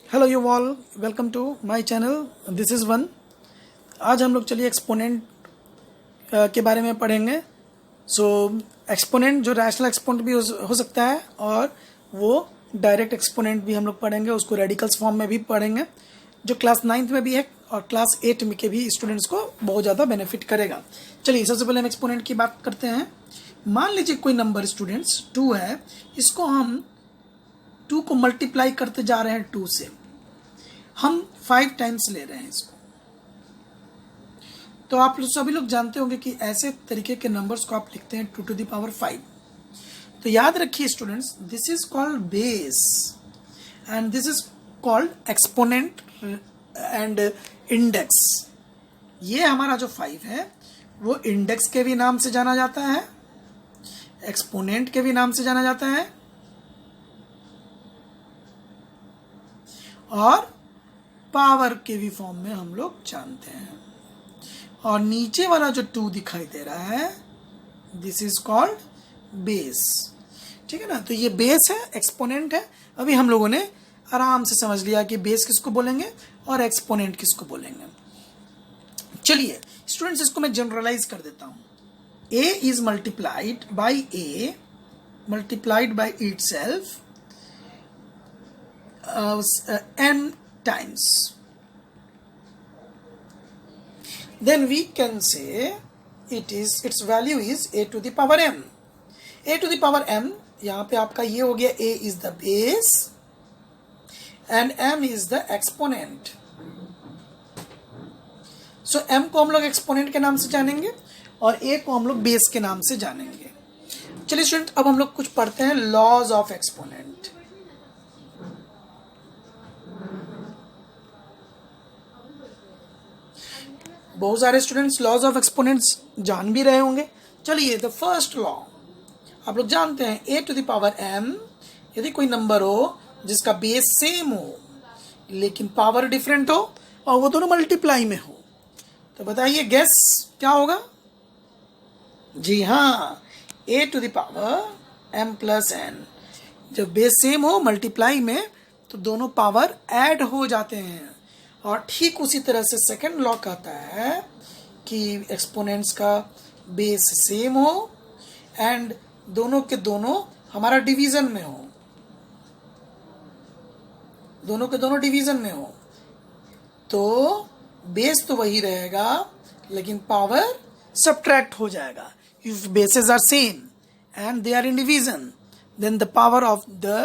Hello you all, welcome to my channel. This is one. आज हम लोग चलिए एक्सपोनेंट के बारे में पढ़ेंगे। सो एक्सपोनेंट जो रैशनल एक्सपोनेंट भी हो सकता है और वो डायरेक्ट एक्सपोनेंट भी हम लोग पढ़ेंगे, उसको रेडिकल्स फॉर्म में भी पढ़ेंगे, जो क्लास 9th में भी है और क्लास 8 में के भी स्टूडेंट्स को बहुत ज़्यादा बेनिफिट करेगा। चलिए सबसे पहले हम एक्सपोनेंट की बात करते हैं। मान लीजिए कोई नंबर स्टूडेंट्स 2 है, इसको हम 2 को मल्टीप्लाई करते जा रहे हैं 2 से, हम 5 टाइम्स ले रहे हैं इसको। तो आप सभी लोग जानते होंगे कि ऐसे तरीके के नंबर्स को आप लिखते हैं 2 to the power 5। तो याद रखिए students, this is called base and this is called exponent and index. ये हमारा जो 5 है वो इंडेक्स के भी नाम से जाना जाता है, एक्सपोनेंट के भी नाम से जाना जाता है और पावर के भी फॉर्म में हम लोग जानते हैं। और नीचे वाला जो 2 दिखाई दे रहा है, दिस इज कॉल्ड बेस। ठीक है ना। तो ये बेस है, एक्सपोनेंट है। अभी हम लोगों ने आराम से समझ लिया कि बेस किसको बोलेंगे और एक्सपोनेंट किसको बोलेंगे। चलिए स्टूडेंट्स, इसको मैं जनरलाइज कर देता हूं। A is multiplied by a multiplied by itself n times, then we can say its value is a to the power m। a to the power m यहाँ पे आपका ये हो गया, a is the base and m is the exponent। so m को हम लोग exponent के नाम से जानेंगे और a को हम लोग बेस के नाम से जानेंगे। चलिए स्टूडेंट, अब हम लोग कुछ पढ़ते हैं लॉज ऑफ एक्सपोनेंट। बहुत सारे स्टूडेंट्स लॉज ऑफ एक्सपोनेंट्स जान भी रहे होंगे। चलिए द फर्स्ट लॉ आप लोग जानते हैं, ए टू द पावर एम। यदि कोई नंबर हो जिसका बेस सेम हो लेकिन पावर डिफरेंट हो और वो दोनों मल्टीप्लाई में हो, तो बताइए गेस क्या होगा। जी हाँ, a to the power m plus n. जब बेस सेम हो मल्टीप्लाई में तो दोनों पावर ऐड हो जाते हैं। और ठीक उसी तरह से सेकंड लॉ कहता है कि एक्सपोनेंट्स का बेस सेम हो एंड दोनों के दोनों हमारा डिवीजन में हो, दोनों के दोनों डिवीजन में हो, तो बेस तो वही रहेगा लेकिन पावर सब्ट्रैक्ट हो जाएगा। If bases are same and they are in division, then the power of the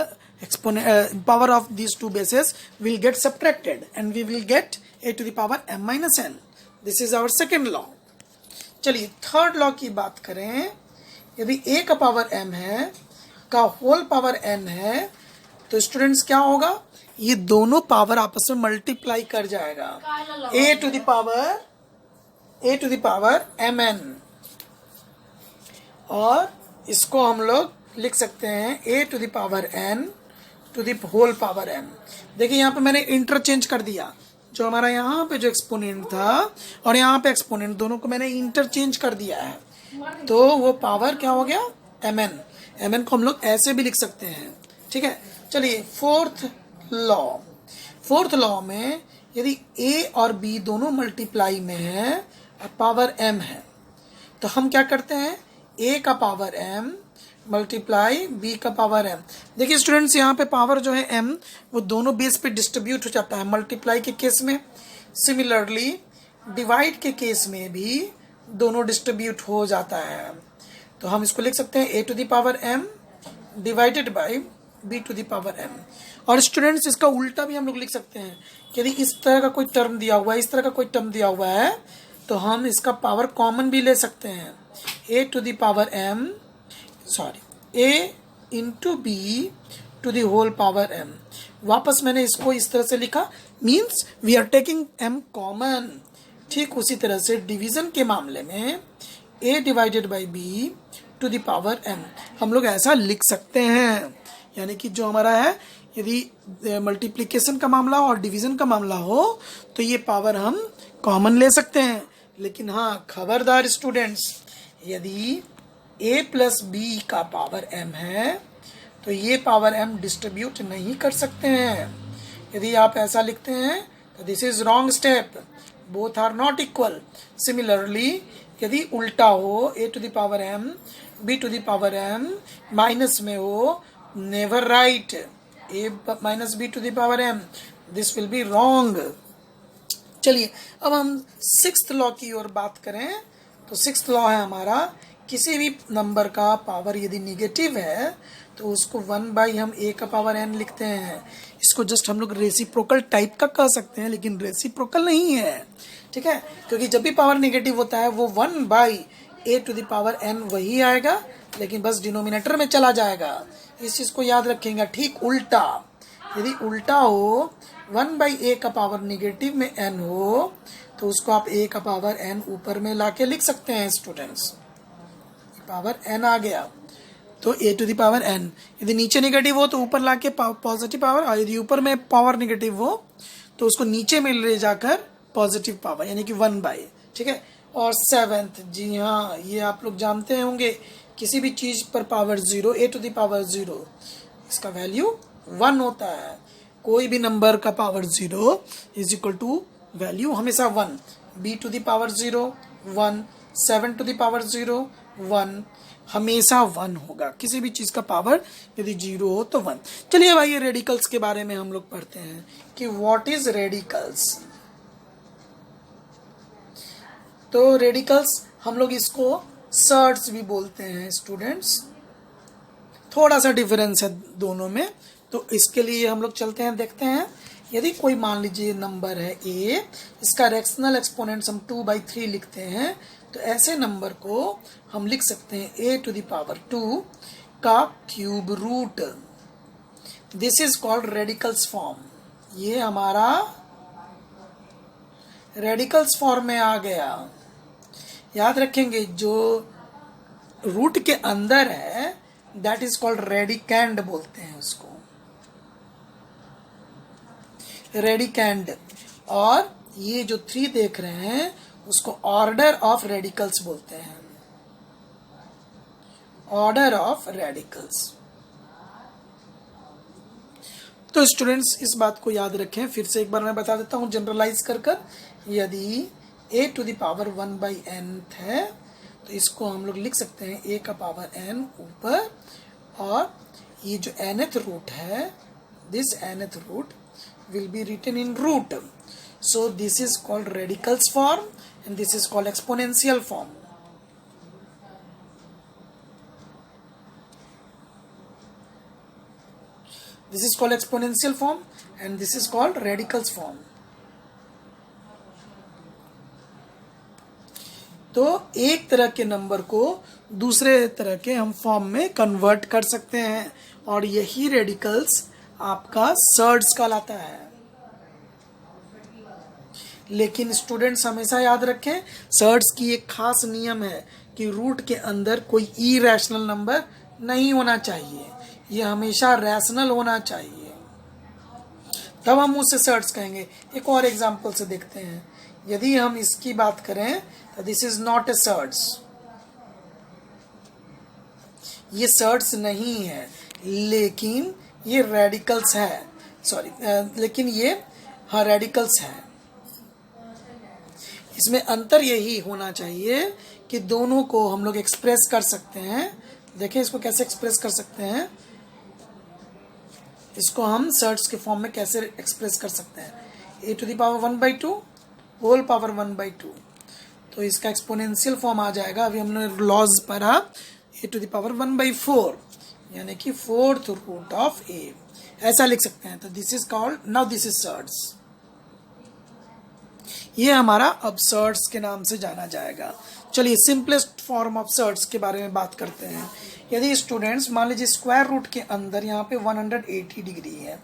power of these two bases will get subtracted and we will get a to the power m minus n। this is our second law। चलिए third law की बात करें। यदि a का power m है का whole power n है तो स्टूडेंट्स क्या होगा, ये दोनों पावर आपस में मल्टीप्लाई कर जाएगा, a to the power mn। और इसको हम लोग लिख सकते हैं a to the power n to the whole power m। देखिए यहाँ पे मैंने इंटरचेंज कर दिया, जो हमारा यहाँ पे जो एक्सपोनेंट था और यहाँ पे एक्सपोनेंट, दोनों को मैंने इंटरचेंज कर दिया है, तो वो पावर क्या हो गया, mn को हम लोग ऐसे भी लिख सकते हैं। ठीक है। चलिए फोर्थ लॉ में यदि a और b दोनों मल्टीप्लाई में है और पावर m है, तो हम क्या करते हैं, a का पावर m मल्टीप्लाई b का पावर m। देखिए स्टूडेंट्स, यहाँ पे पावर जो है m वो दोनों बेस पे डिस्ट्रीब्यूट हो जाता है मल्टीप्लाई के केस में। सिमिलरली डिवाइड के केस में भी दोनों डिस्ट्रीब्यूट हो जाता है। तो हम इसको लिख सकते हैं a to the power m divided by b to the power m। और स्टूडेंट्स इसका उल्टा भी हम लोग लिख सकते हैं कि यदि इस तरह का कोई टर्म दिया हुआ है, इस तरह का कोई टर्म दिया हुआ है, तो हम इसका पावर कॉमन भी ले सकते हैं, a to the power m a into b to the whole power m। वापस मैंने इसको इस तरह से लिखा, means we are taking m common. ठीक उसी तरह से डिवीजन के मामले में a divided by b to the power m हम लोग ऐसा लिख सकते हैं। यानी कि जो हमारा है, यदि मल्टीप्लिकेशन का मामला और डिवीजन का मामला हो तो ये पावर हम कॉमन ले सकते हैं। लेकिन हाँ, खबरदार स्टूडेंट्स, यदि a प्लस b का पावर m है तो ये पावर m डिस्ट्रीब्यूट नहीं कर सकते हैं। यदि आप ऐसा लिखते हैं तो this is wrong step, both are not equal. Similarly यदि उल्टा हो a to the power m b to the power m minus में हो, never write a minus b to the power m, this will be wrong. चलिए अब हम sixth law की ओर बात करें तो सिक्स्थ लॉ है हमारा, किसी भी नंबर का पावर यदि निगेटिव है तो उसको 1 हम a का पावर n लिखते हैं। इसको जस्ट हम लोग रेसिप्रोकल टाइप का कह सकते हैं, लेकिन रेसिप्रोकल नहीं है, ठीक है, क्योंकि जब भी पावर निगेटिव होता है वो 1 a to the power n वही आएगा, लेकिन बस डिनोमिनेटर में चला जाएगा। इस चीज़ को याद रखेंगे। ठीक उल्टा, यदि उल्टा हो 1 का पावर निगेटिव में n हो तो उसको आप a का पावर n ऊपर में लाके लिख सकते हैं स्टूडेंट्स। पावर n आ गया तो a to the power n। यदि नीचे निगेटिव हो तो ऊपर लाके पॉजिटिव पावर, और यदि ऊपर में पावर निगेटिव हो तो उसको नीचे में ले जाकर पॉजिटिव पावर, यानी कि 1 ठीक है। और सेवेंथ, जी हाँ, ये आप लोग जानते होंगे, किसी भी चीज़ पर power 0, a to the power 0, इसका वैल्यू 1 होता है। कोई भी नंबर का power 0 is equal to value हमेशा 1। b to the power 0 1, 7 to the power 0 1, हमेशा 1 होगा। किसी भी चीज़ का पावर यदि 0 हो तो 1। चलिए भाई, ये रेडिकल्स के बारे में हम लोग पढ़ते हैं कि व्हाट इज रेडिकल्स। तो रेडिकल्स हम लोग इसको सर्ड्स भी बोलते हैं स्टूडेंट्स, थोड़ा सा डिफरेंस है दोनों में। तो इसके लिए हम लोग चलते हैं, देखते हैं। यदि कोई मान लीजिए नंबर है a, इसका रैशनल एक्सपोनेंट्स हम 2/3 लिखते हैं, तो ऐसे नंबर को हम लिख सकते हैं a टू द पावर 2 का cube root. This is called radicals form. ये हमारा रेडिकल्स फॉर्म में आ गया। याद रखेंगे, जो रूट के अंदर है दैट इज कॉल्ड रेडिकैंड बोलते हैं उसको, रेडिकैंड। और ये जो 3 देख रहे हैं उसको ऑर्डर ऑफ रेडिकल्स बोलते हैं, ऑर्डर ऑफ रेडिकल्स। तो स्टूडेंट्स इस बात को याद रखें, फिर से एक बार मैं बता देता हूं जनरलाइज कर कर। यदि a to the power 1/n है तो इसको हम लोग लिख सकते हैं a का पावर n ऊपर, और ये जो nth रूट है, this nth root will be written in root. So this is called radicals form and this is called exponential form. This is called exponential form and this is called radicals form. तो एक तरह के number को दूसरे तरह के हम form में कन्वर्ट कर सकते हैं, और यही रेडिकल्स आपका सर्ड्स कहलाता है। लेकिन स्टूडेंट्स हमेशा याद रखें, सर्ड्स की एक खास नियम है कि रूट के अंदर कोई इरैशनल नंबर नहीं होना चाहिए, ये हमेशा रैशनल होना चाहिए, तब हम उसे सर्ड्स कहेंगे। एक और एग्जांपल से देखते हैं। यदि हम इसकी बात करें तो this is not a surds, ये सर्ड्स नहीं है, लेकिन ये रेडिकल्स है, सॉरी, लेकिन ये हाँ रेडिकल्स है। इसमें अंतर यही होना चाहिए कि दोनों को हम लोग एक्सप्रेस कर सकते हैं। देखें इसको कैसे एक्सप्रेस कर सकते हैं, इसको हम सर्ड्स के फॉर्म में कैसे एक्सप्रेस कर सकते हैं। a to the power 1/2 whole power 1/2, तो इसका एक्सपोनेंशियल फॉर्म आ जाएगा। अभी हमने लॉज पढ़ा, a टू द पावर 1/4 यानी कि 4th रूट ऑफ a, ऐसा लिख सकते हैं। तो this is called, now this is surds. ये हमारा अब सर्ड्स के नाम से जाना जाएगा। चलिए सिंपलेस्ट फॉर्म ऑफ सर्ड्स के बारे में बात करते हैं। यदि स्टूडेंट्स मान लीजिए स्क्वायर रूट के अंदर यहाँ पे 180 डिग्री है,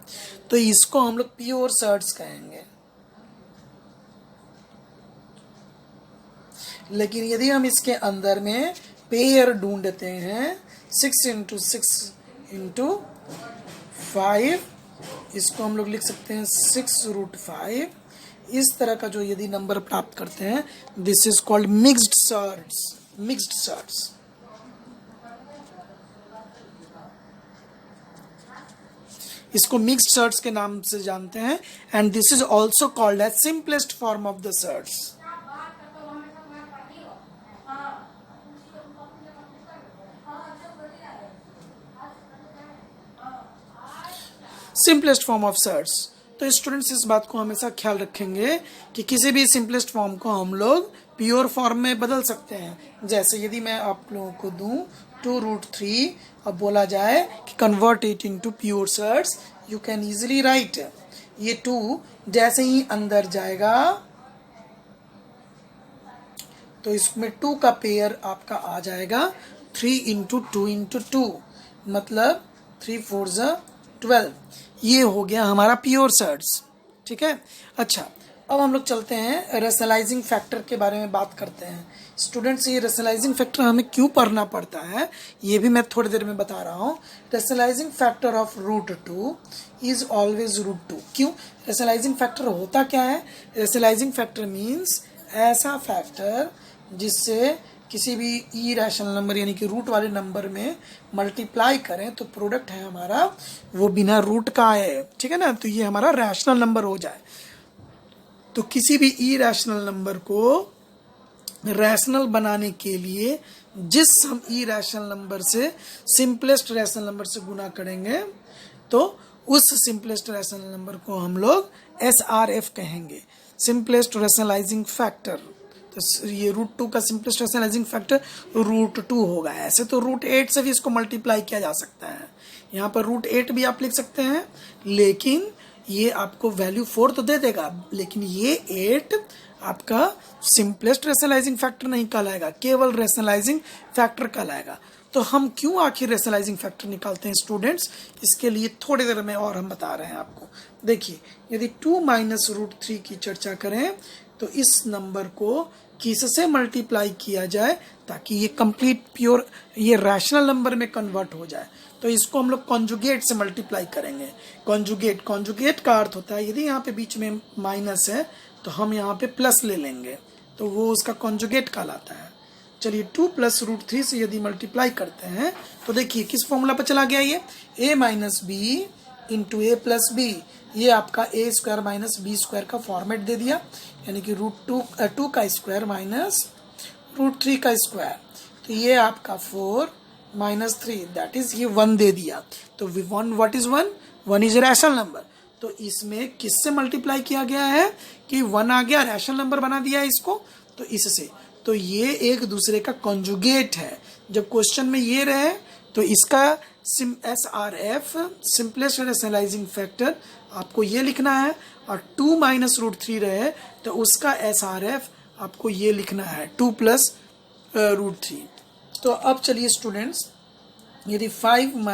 तो इसको हम लोग प्योर सर्ड्स कहेंगे। लेकिन यदि हम इसके अंदर में पेयर ढूंढते हैं 6 × 6 × 5, इसको हम लोग लिख सकते हैं 6√5। इस तरह का जो यदि नंबर प्राप्त करते हैं, this is called mixed surds, mixed surds. इसको मिक्स्ड सर्ट्स के नाम से जानते हैं, and this is also called as simplest form of the surds. Simplest form of surds. तो स्टूडेंट्स इस बात को हमेशा ख्याल रखेंगे कि किसी भी सिंपलेस्ट फॉर्म को हम लोग प्योर फॉर्म में बदल सकते हैं। जैसे यदि मैं आप लोगों को दूं 2√3, अब बोला जाए कि convert it into pure surds, you can easily write ये 2 जैसे ही अंदर जाएगा तो इसमें 2 का पेयर आपका आ जाएगा 3 इंटू 2 इंटू 2, मतलब 3 4 12। ये हो गया हमारा प्योर सर्ट्स। ठीक है, अच्छा अब हम लोग चलते हैं रेशनलाइजिंग फैक्टर के बारे में बात करते हैं। स्टूडेंट्स, ये रेशनलाइजिंग फैक्टर हमें क्यों पढ़ना पड़ता है ये भी मैं थोड़ी देर में बता रहा हूँ। Rationalising factor of √2 is always √2। क्यों? रेशनलाइजिंग फैक्टर होता क्या है? रेशनलाइजिंग फैक्टर मीन्स ऐसा फैक्टर जिससे किसी भी ई रैशनल नंबर यानी कि रूट वाले नंबर में मल्टीप्लाई करें तो प्रोडक्ट है हमारा वो बिना रूट का है। ठीक है ना, तो ये हमारा रैशनल नंबर हो जाए। तो किसी भी ई रैशनल नंबर को रैशनल बनाने के लिए जिस हम ई रैशनल नंबर से सिंपलेस्ट रैशनल नंबर से गुना करेंगे तो उस सिंपलेस्ट रैशनल नंबर को हम लोग SRF कहेंगे, सिंपलेस्ट रैशनलाइजिंग फैक्टर। तो ये √2 का सिंपलेस्ट रैशनलाइजिंग फैक्टर √2 होगा। ऐसे तो √8 से भी इसको मल्टीप्लाई किया जा सकता है, यहाँ पर √8 भी आप लिख सकते हैं, लेकिन ये आपको वैल्यू 4 तो दे देगा, लेकिन ये 8 आपका सिंपलेस्ट रैशनलाइजिंग फैक्टर नहीं कहलाएगा, केवल रैशनलाइजिंग फैक्टर कहलाएगा। तो हम क्यों आखिर रैशनलाइजिंग फैक्टर निकालते हैं स्टूडेंट्स, इसके लिए थोड़ी देर में और हम बता रहे हैं आपको। देखिए, यदि 2 - √3 की चर्चा करें तो इस नंबर को किससे मल्टीप्लाई किया जाए ताकि ये कंप्लीट प्योर ये रैशनल नंबर में कन्वर्ट हो जाए। तो इसको हम लोग कॉन्जुगेट से मल्टीप्लाई करेंगे। कॉन्जुगेट का अर्थ होता है यदि यहाँ पे बीच में माइनस है तो हम यहाँ पे प्लस ले लेंगे, तो वो उसका कॉन्जुगेट कहलाता है। चलिए 2 + √3 से यदि मल्टीप्लाई करते हैं तो देखिए किस फॉर्मूला पर चला गया ये, a - b into a + b। ये आपका a² - b² का फॉर्मेट दे दिया, यानी कि √2 का स्क्वायर माइनस √3 का स्क्वायर। तो ये आपका 4 - 3 दैट इज ये 1 दे दिया। तो 1 what is 1? 1 is rational number. तो इसमें किससे मल्टीप्लाई किया गया है कि 1 आ गया, रैशनल नंबर बना दिया इसको, तो इससे। तो ये एक दूसरे का कॉन्जुगेट है। जब क्वेश्चन में ये रहे तो इसका SRF सिंपलेस्ट रैशनलाइजिंग फैक्टर आपको ये लिखना है, और 2 - √3 रहे तो उसका SRF आपको ये लिखना है 2 + √3। तो अब चलिए स्टूडेंट्स, यदि 5 -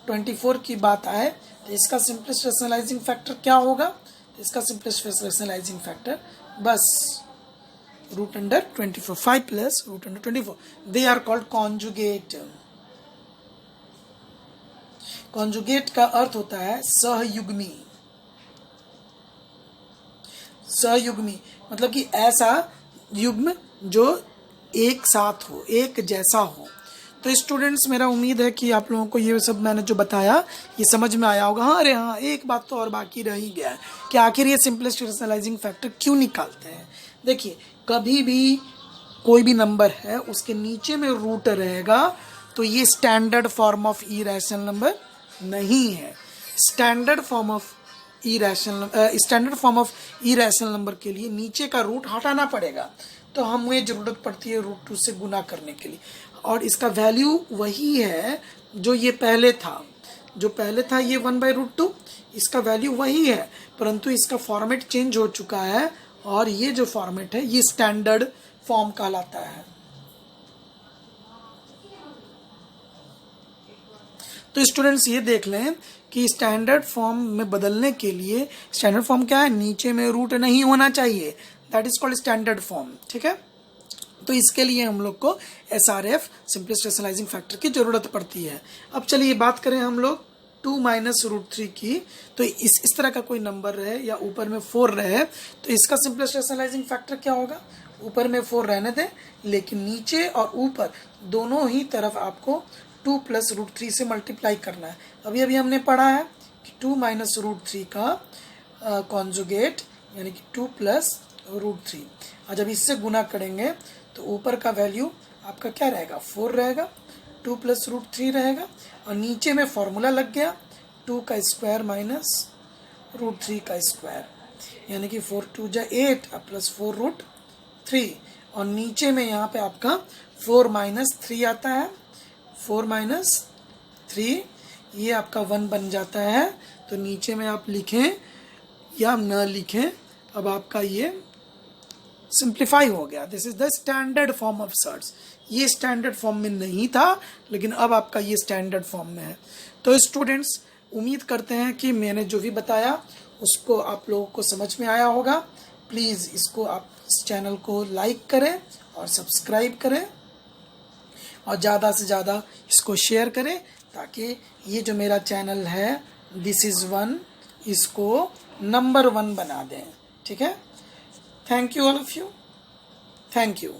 √24 की बात आए तो इसका सिंपलेस्ट रैशनलाइजिंग फैक्टर क्या होगा? इसका सिंपलेस्ट रैशनलाइजिंग फैक्टर बस √24, 5 + √24, they are called conjugate. Conjugate का अर्थ होता है सहयुग्मी। सहयुग्मी मतलब कि ऐसा युग्म जो एक साथ हो, एक जैसा हो। तो स्टूडेंट्स, मेरा उम्मीद है कि आप लोगों को ये सब मैंने जो बताया ये समझ में आया होगा। हाँ, अरे हाँ, एक बात तो और बाकी रह ही गया है कि आखिर ये सिंपलेस्ट रैशनलाइजिंग फैक्टर क्यों निकालते हैं। देखिए, कभी भी कोई भी नंबर है उसके नीचे में रूट रहेगा तो ये standard form of E rational number नहीं है। Standard form of E rational number के लिए नीचे का रूट हटाना पड़ेगा, तो हमें ज़रूरत पड़ती है √2 से गुना करने के लिए, और इसका वैल्यू वही है जो ये पहले था। जो पहले था ये 1/√2, इसका वैल्यू वही है, परंतु इसका फॉर्मेट चेंज हो चुका है, और ये जो फॉर्मेट है ये स्टैंडर्ड फॉर्म कहलाता है। तो स्टूडेंट्स, ये देख लें कि स्टैंडर्ड फॉर्म में बदलने के लिए स्टैंडर्ड फॉर्म क्या है, नीचे में रूट नहीं होना चाहिए, that is called standard form. ठीक है, तो इसके लिए हम लोग को SRF सिंपलेस्ट रैशनलाइजिंग फैक्टर की जरूरत पड़ती है। अब चलिए बात करें हम लोग 2 - √3 की। तो इस तरह का कोई नंबर रहे या ऊपर में 4 रहे तो इसका सिंपलेस्ट रैशनलाइजिंग फैक्टर क्या होगा? ऊपर में 4 रहने दें, लेकिन नीचे और ऊपर दोनों ही तरफ आपको 2 प्लस रूट 3 से मल्टीप्लाई करना है। अभी अभी हमने पढ़ा है कि 2 माइनस रूट 3 का कॉन्जुगेट यानी कि 2 प्लस रूट 3। और जब इससे गुना करेंगे तो ऊपर का वैल्यू आपका क्या रहेगा, 4 रहेगा, 2 प्लस रूट 3 रहेगा, और नीचे में फॉर्मूला लग गया 2 का स्क्वायर माइनस रूट 3 का स्क्वायर, यानी कि 4 2 जा 8 प्लस 4 रूट 3, और नीचे में यहाँ पे आपका 4 माइनस 3 आता है, 4 माइनस 3 ये आपका 1 बन जाता है। तो नीचे में आप लिखें या न लिखें, अब आपका ये सिंप्लीफाई हो गया। This is the standard form of surds. ये स्टैंडर्ड फॉर्म में नहीं था, लेकिन अब आपका ये स्टैंडर्ड फॉर्म में है। तो स्टूडेंट्स, उम्मीद करते हैं कि मैंने जो भी बताया उसको आप लोगों को समझ में आया होगा। प्लीज़ इसको आप इस चैनल को लाइक करें और सब्सक्राइब करें, और ज़्यादा से ज़्यादा इसको शेयर करें, ताकि ये जो मेरा चैनल है दिस इज़ वन, इसको नंबर 1 बना दें। ठीक है? Thank you all of you, thank you.